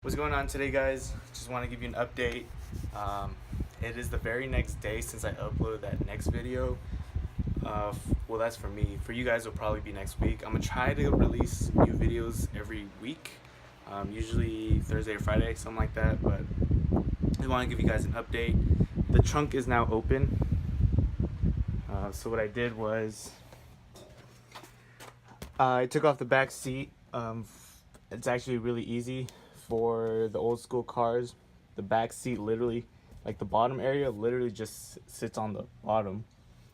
What's going on today, guys? Just want to give you an update. It is the very next day since I uploaded that next video. Well, that's for me. For you guys, it'll probably be next week. I'm gonna try to release new videos every week, usually Thursday or Friday, something like that. But I want to give you guys an update. The trunk is now open. So what I did was I took off the back seat. It's actually really easy for the old school cars. The back seat literally, like the bottom area, literally just sits on the bottom.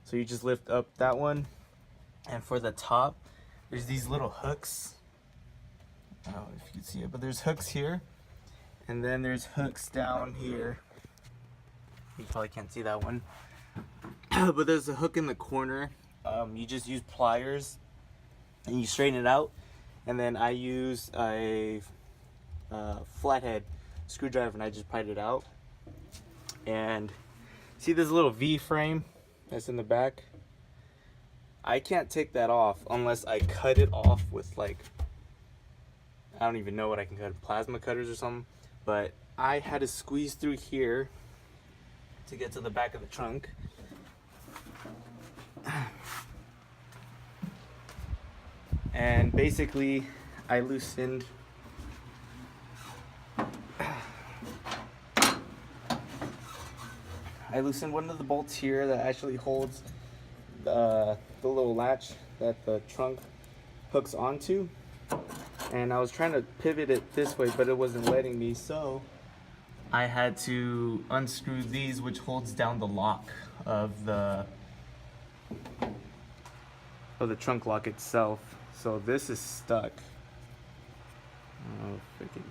So you just lift up that one, and for the top, there's these little hooks. I don't know if you can see it, but there's hooks here, and then there's hooks down here. You probably can't see that one, but there's a hook in the corner. You just use pliers and you straighten it out, and then I use a flathead screwdriver and I just pried it out. And see this little V frame that's in the back? I can't take that off unless I cut it off with, like, I don't even know what I can cut, plasma cutters or something. But I had to squeeze through here to get to the back of the trunk. And basically I loosened one of the bolts here that actually holds the little latch that the trunk hooks onto, and I was trying to pivot it this way, but it wasn't letting me, so I had to unscrew these, which holds down the lock of the trunk lock itself. So this is stuck. Oh, freaking,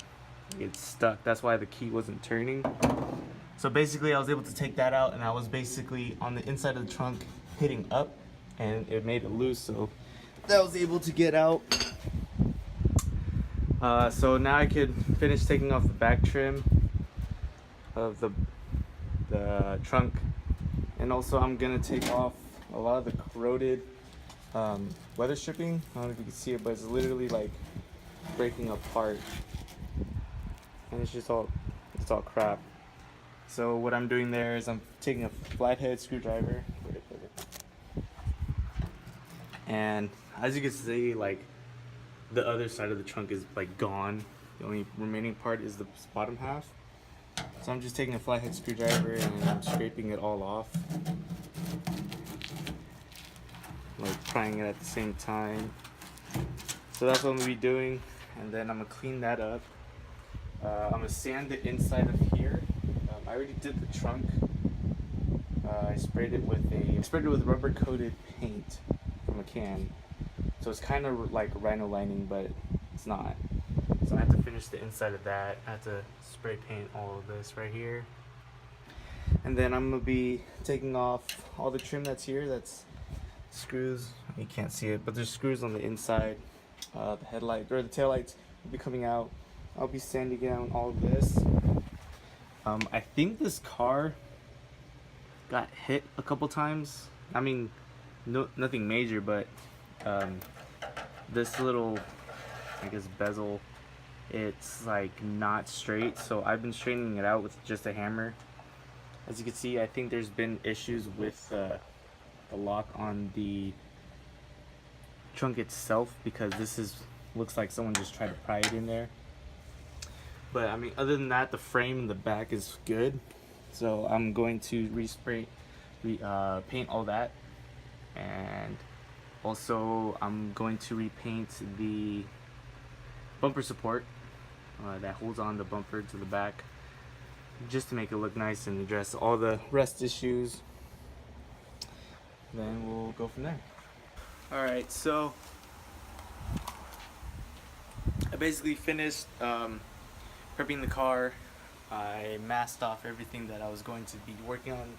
it's stuck. That's why the key wasn't turning. So basically I was able to take that out, and I was basically on the inside of the trunk hitting up, and it made it loose, so that was able to get out. So now I could finish taking off the back trim of the trunk, and also I'm gonna take off a lot of the corroded weather stripping. I don't know if you can see it, but it's literally like breaking apart, and it's all crap. So what I'm doing there is I'm taking a flathead screwdriver, and as you can see, like, the other side of the trunk is like gone. The only remaining part is the bottom half. So I'm just taking a flathead screwdriver and I'm scraping it all off, like prying it at the same time. So that's what I'm gonna be doing, and then I'm gonna clean that up. I'm gonna sand the inside of here. I already did the trunk. I sprayed it with rubber coated paint from a can. So it's kind of like rhino lining, but it's not. So I have to finish the inside of that. I have to spray paint all of this right here. And then I'm gonna be taking off all the trim that's here. That's screws. You can't see it, but there's screws on the inside. The headlight or the taillights will be coming out. I'll be sanding down all of this. I think this car got hit a couple times. I mean, nothing major, but this little, I guess, bezel, it's like not straight, so I've been straightening it out with just a hammer. As you can see, I think there's been issues with the lock on the trunk itself, because looks like someone just tried to pry it in there. But I mean, other than that, the frame in the back is good. So I'm going to paint all that, and also I'm going to repaint the bumper support that holds on the bumper to the back, just to make it look nice and address all the rust issues. Then we'll go from there. Alright, so I basically finished prepping the car. I masked off everything that I was going to be working on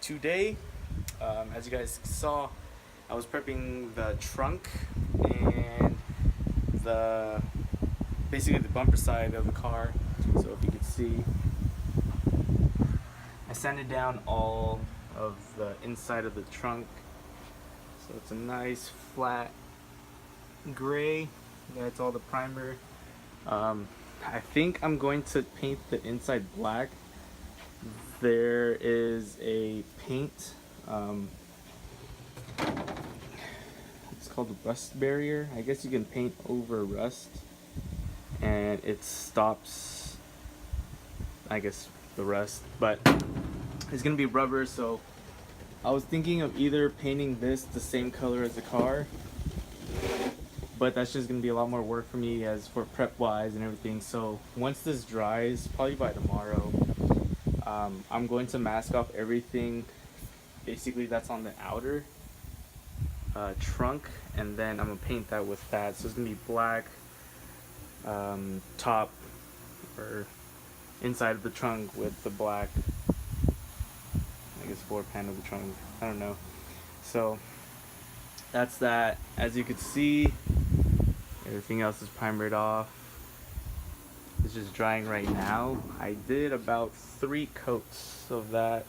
today. As you guys saw, I was prepping the trunk and basically the bumper side of the car. So if you can see, I sanded down all of the inside of the trunk, so it's a nice flat gray. That's all the primer. I think I'm going to paint the inside black. There is a paint, it's called rust barrier. I guess you can paint over rust and it stops, I guess, the rust, but it's gonna be rubber. So I was thinking of either painting this the same color as the car, but that's just gonna be a lot more work for me as for prep wise and everything. So once this dries, probably by tomorrow, I'm going to mask off everything basically that's on the outer trunk, and then I'm gonna paint that with that. So it's gonna be black top or inside of the trunk with the black, I guess, floor pan of the trunk. I don't know. So that's that. As you can see, everything else is primered off. It's just drying right now. I did about 3 coats of that,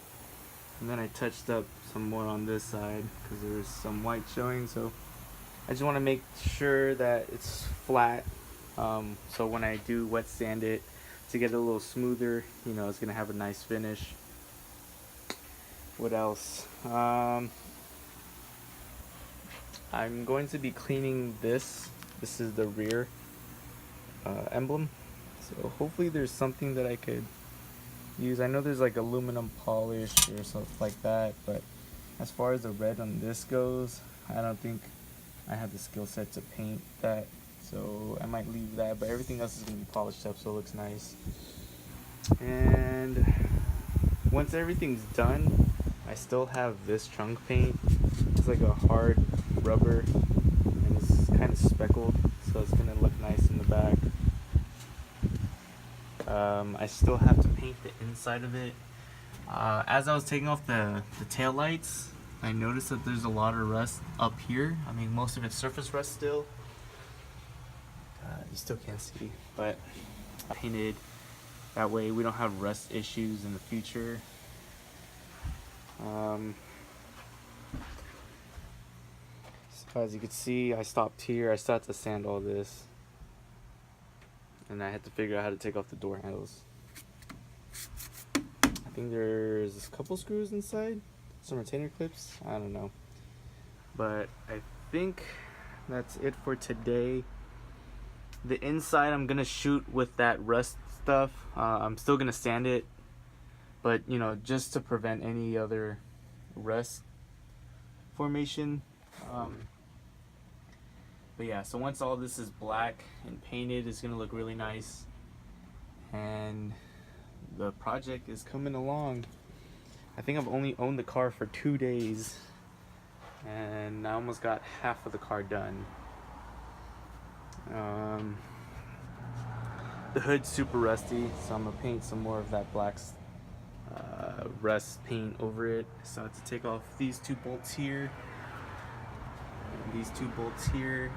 and then I touched up some more on this side because there's some white showing. So I just want to make sure that it's flat, so when I do wet sand it to get it a little smoother, you know, it's gonna have a nice finish. What else? I'm going to be cleaning this. This is the rear emblem. So hopefully there's something that I could use. I know there's like aluminum polish or something like that, but as far as the red on this goes, I don't think I have the skill set to paint that. So I might leave that, but everything else is going to be polished up so it looks nice. And once everything's done, I still have this trunk paint. It's like a hard rubber and it's kind of speckled, so it's going to look nice in the back. I still have to paint the inside of it. As I was taking off the tail lights, I noticed that there's a lot of rust up here. I mean, most of it's surface rust still. You still can't see, but I painted that way we don't have rust issues in the future. So as you can see, I stopped here. I still had to sand all this, and I had to figure out how to take off the door handles. I think there's a couple screws inside, some retainer clips, I don't know. But I think that's it for today. The inside I'm gonna shoot with that rust stuff. I'm still gonna sand it, but you know, just to prevent any other rust formation. But yeah, so once all this is black and painted, it's gonna look really nice, and the project is coming along. I think I've only owned the car for 2 days, and I almost got half of the car done. The hood's super rusty, so I'm gonna paint some more of that black rust paint over it. So I have to take off these 2 bolts here and these 2 bolts here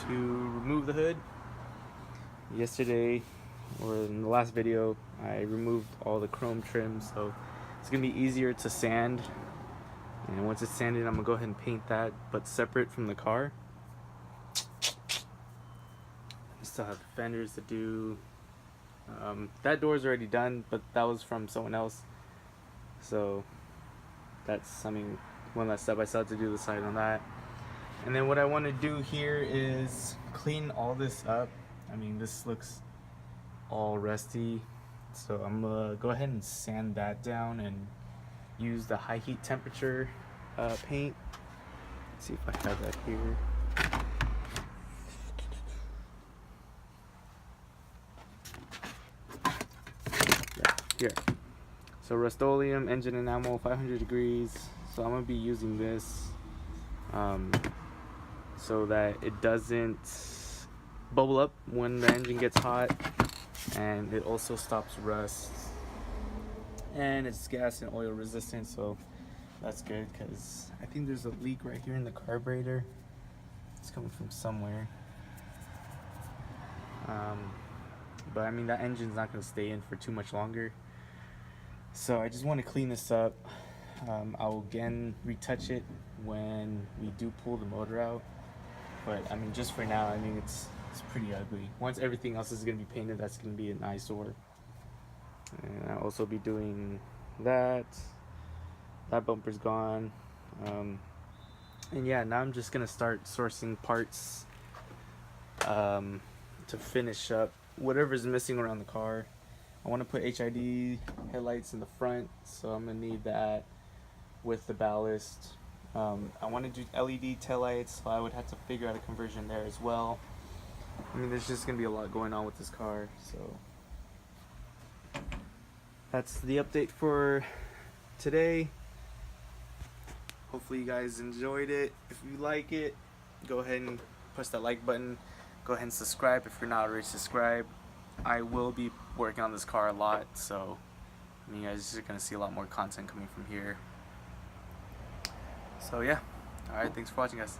to remove the hood. Yesterday, or in the last video, I removed all the chrome trim, so it's gonna be easier to sand. And once it's sanded, I'm gonna go ahead and paint that, but separate from the car. I still have fenders to do. That door's already done, but that was from someone else. So that's, I mean, one last step I still have to do the side on that. And then what I want to do here is clean all this up. I mean, this looks all rusty, so I'm gonna go ahead and sand that down and use the high heat temperature paint. Let's see if I have that here. Here. So Rust-Oleum engine enamel, 500 degrees. So I'm gonna be using this so that it doesn't bubble up when the engine gets hot, and it also stops rust, and it's gas and oil resistant, so that's good, because I think there's a leak right here in the carburetor. It's coming from somewhere. But I mean, that engine's not going to stay in for too much longer, so I just want to clean this up. I'll again retouch it when we do pull the motor out, but I mean, just for now, I mean, it's it's pretty ugly. Once everything else is gonna be painted, that's gonna be an eyesore. And I'll also be doing that. That bumper's gone. And yeah, now I'm just gonna start sourcing parts to finish up whatever's missing around the car. I want to put HID headlights in the front, so I'm gonna need that with the ballast. I want to do LED taillights, so I would have to figure out a conversion there as well. I mean, there's just gonna be a lot going on with this car, so that's the update for today. Hopefully you guys enjoyed it. If you like it, go ahead and push that like button. Go ahead and subscribe if you're not already subscribed. I will be working on this car a lot, so you guys are gonna see a lot more content coming from here. So yeah, alright, thanks for watching, guys.